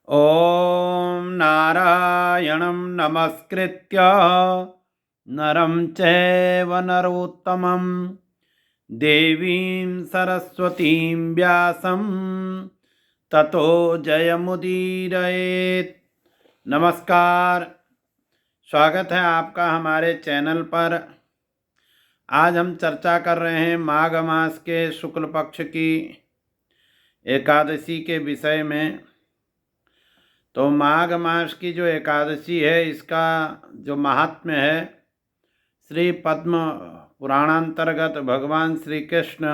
ॐ नारायणं नमस्कृत्य नरं चैव नरोत्तमं देवीं सरस्वतीं व्यासं ततो जयमुदीरयेत्। नमस्कार, स्वागत है आपका हमारे चैनल पर। आज हम चर्चा कर रहे हैं माघ मास के शुक्ल पक्ष की एकादशी के विषय में। तो माघ मास की जो एकादशी है, इसका जो महात्म्य है, श्री पद्म पुराणांतर्गत भगवान श्री कृष्ण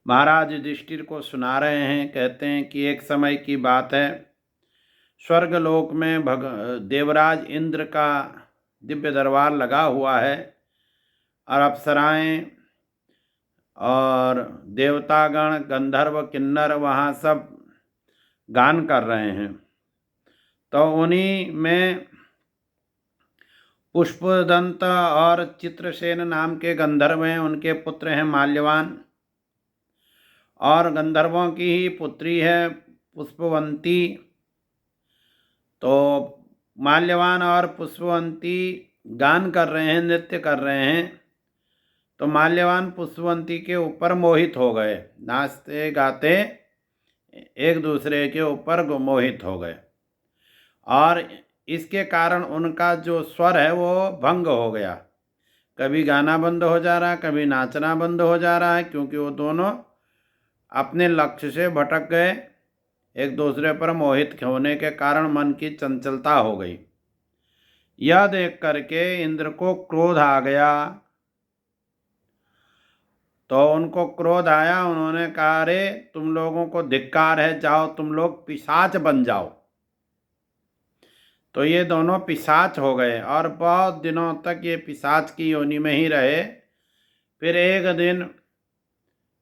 महाराज युधिष्ठिर को सुना रहे हैं। कहते हैं कि एक समय की बात है, स्वर्गलोक में देवराज इंद्र का दिव्य दरबार लगा हुआ है और अप्सराएं और देवतागण, गंधर्व, किन्नर वहाँ सब गान कर रहे हैं। तो उन्हीं में पुष्पदंत और चित्रसेन नाम के गंधर्व हैं, उनके पुत्र हैं माल्यवान, और गंधर्वों की ही पुत्री है पुष्पवंती। तो माल्यवान और पुष्पवंती गान कर रहे हैं, नृत्य कर रहे हैं। तो माल्यवान पुष्पवंती के ऊपर मोहित हो गए, नाचते गाते एक दूसरे के ऊपर मोहित हो गए, और इसके कारण उनका जो स्वर है वो भंग हो गया। कभी गाना बंद हो जा रहा है, कभी नाचना बंद हो जा रहा है, क्योंकि वो दोनों अपने लक्ष्य से भटक गए। एक दूसरे पर मोहित होने के कारण मन की चंचलता हो गई। यह देख करके इंद्र को क्रोध आ गया। तो उनको क्रोध आया, उन्होंने कहा, अरे तुम लोगों को धिक्कार है, जाओ तुम लोग पिशाच बन जाओ। तो ये दोनों पिशाच हो गए और बहुत दिनों तक ये पिशाच की योनि में ही रहे। फिर एक दिन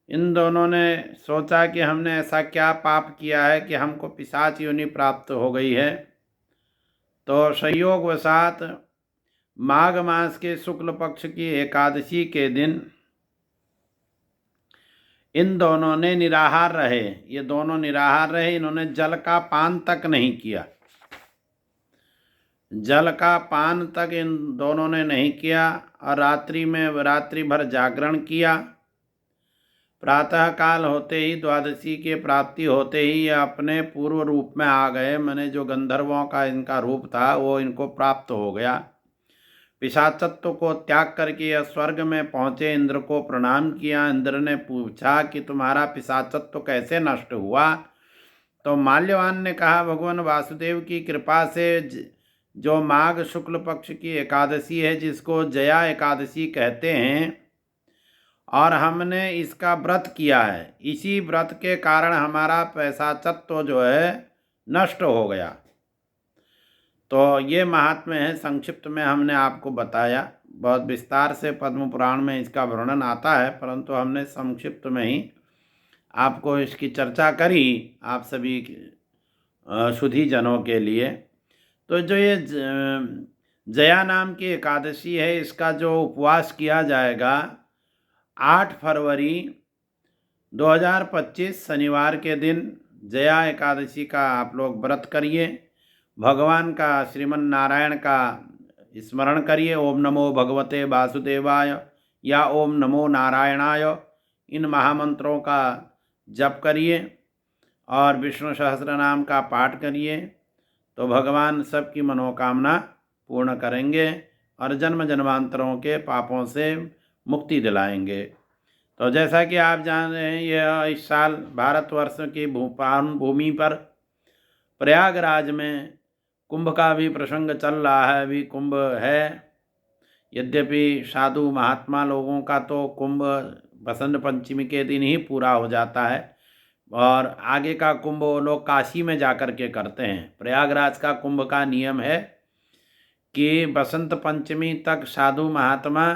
इन दोनों ने सोचा कि हमने ऐसा क्या पाप किया है कि हमको पिशाच योनि प्राप्त हो गई है। तो संयोगवशात माघ मास के शुक्ल पक्ष की एकादशी के दिन इन दोनों ने निराहार रहे। ये दोनों निराहार रहे, इन्होंने जल का पान तक नहीं किया। जल का पान तक इन दोनों ने नहीं किया और रात्रि भर जागरण किया। प्रातः काल होते ही, द्वादशी की प्राप्ति होते ही ये अपने पूर्व रूप में आ गए। मैंने जो गंधर्वों का इनका रूप था वो इनको प्राप्त हो गया। पिशाचत्व को त्याग करके यह स्वर्ग में पहुँचे, इंद्र को प्रणाम किया। इंद्र ने पूछा कि तुम्हारा पिशाचत्व कैसे नष्ट हुआ? तो माल्यवान ने कहा, भगवान वासुदेव की कृपा से जो माघ शुक्ल पक्ष की एकादशी है, जिसको जया एकादशी कहते हैं, और हमने इसका व्रत किया है, इसी व्रत के कारण हमारा पिशाचत्व जो है नष्ट हो गया। तो ये महात्म्य है, संक्षिप्त में हमने आपको बताया। बहुत विस्तार से पद्म पुराण में इसका वर्णन आता है, परंतु हमने संक्षिप्त में ही आपको इसकी चर्चा करी, आप सभी सुधी जनों के लिए। तो जो ये जया नाम की एकादशी है, इसका जो उपवास किया जाएगा 8 फरवरी 2025 शनिवार के दिन जया एकादशी का आप लोग व्रत करिए। भगवान का, श्रीमन नारायण का स्मरण करिए। ओम नमो भगवते वासुदेवाय या ओम नमो नारायणाय, इन महामंत्रों का जप करिए और विष्णु सहस्त्र नाम का पाठ करिए। तो भगवान सबकी मनोकामना पूर्ण करेंगे और जन्म जन्मांतरों के पापों से मुक्ति दिलाएंगे। तो जैसा कि आप जान रहे हैं, यह इस साल भारतवर्ष की भूमि पर प्रयागराज में कुंभ का भी प्रसंग चल रहा है। अभी कुंभ है, यद्यपि साधु महात्मा लोगों का तो कुंभ बसंत पंचमी के दिन ही पूरा हो जाता है, और आगे का कुंभ वो लोग काशी में जाकर के करते हैं। प्रयागराज का कुंभ का नियम है कि बसंत पंचमी तक साधु महात्मा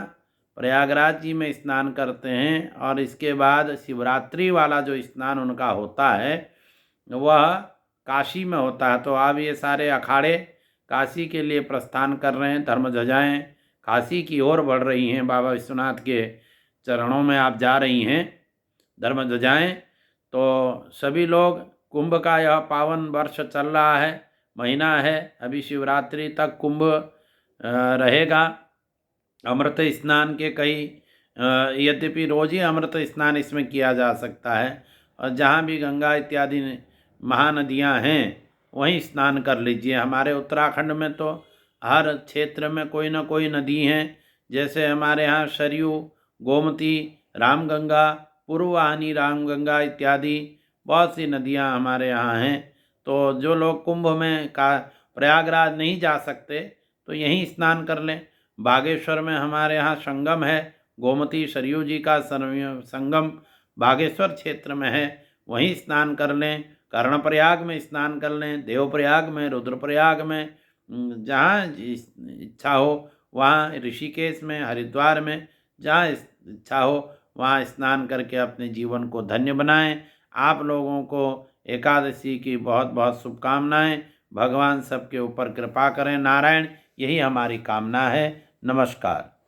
प्रयागराज जी में स्नान करते हैं, और इसके बाद शिवरात्रि वाला जो स्नान उनका होता है वह काशी में होता है। तो अब ये सारे अखाड़े काशी के लिए प्रस्थान कर रहे हैं। धर्म ध्वजाएँ काशी की ओर बढ़ रही हैं, बाबा विश्वनाथ के चरणों में आप जा रही हैं धर्म ध्वजाएँ। तो सभी लोग कुंभ का यह पावन वर्ष चल रहा है, महीना है, अभी शिवरात्रि तक कुंभ रहेगा। अमृत स्नान के कई यद्यपि रोज ही अमृत स्नान इसमें किया जा सकता है, और जहाँ भी गंगा इत्यादि महानदियाँ हैं वहीं स्नान कर लीजिए। हमारे उत्तराखंड में तो हर क्षेत्र में कोई ना कोई नदी हैं, जैसे हमारे यहाँ सरयू, गोमती, रामगंगा, पूर्ववाहिनी रामगंगा इत्यादि बहुत सी नदियाँ हमारे यहाँ हैं। तो जो लोग कुंभ में का प्रयागराज नहीं जा सकते तो यहीं स्नान कर लें। बागेश्वर में हमारे यहाँ संगम है, गोमती सरयू जी का संगम बागेश्वर क्षेत्र में है, वहीं स्नान कर लें। कर्णप्रयाग में स्नान कर लें, देवप्रयाग में, रुद्रप्रयाग में, जहाँ इच्छा हो वहाँ, ऋषिकेश में, हरिद्वार में, जहाँ इच्छा हो वहाँ स्नान करके अपने जीवन को धन्य बनाएं। आप लोगों को एकादशी की बहुत बहुत शुभकामनाएं। भगवान सबके ऊपर कृपा करें। नारायण, यही हमारी कामना है। नमस्कार।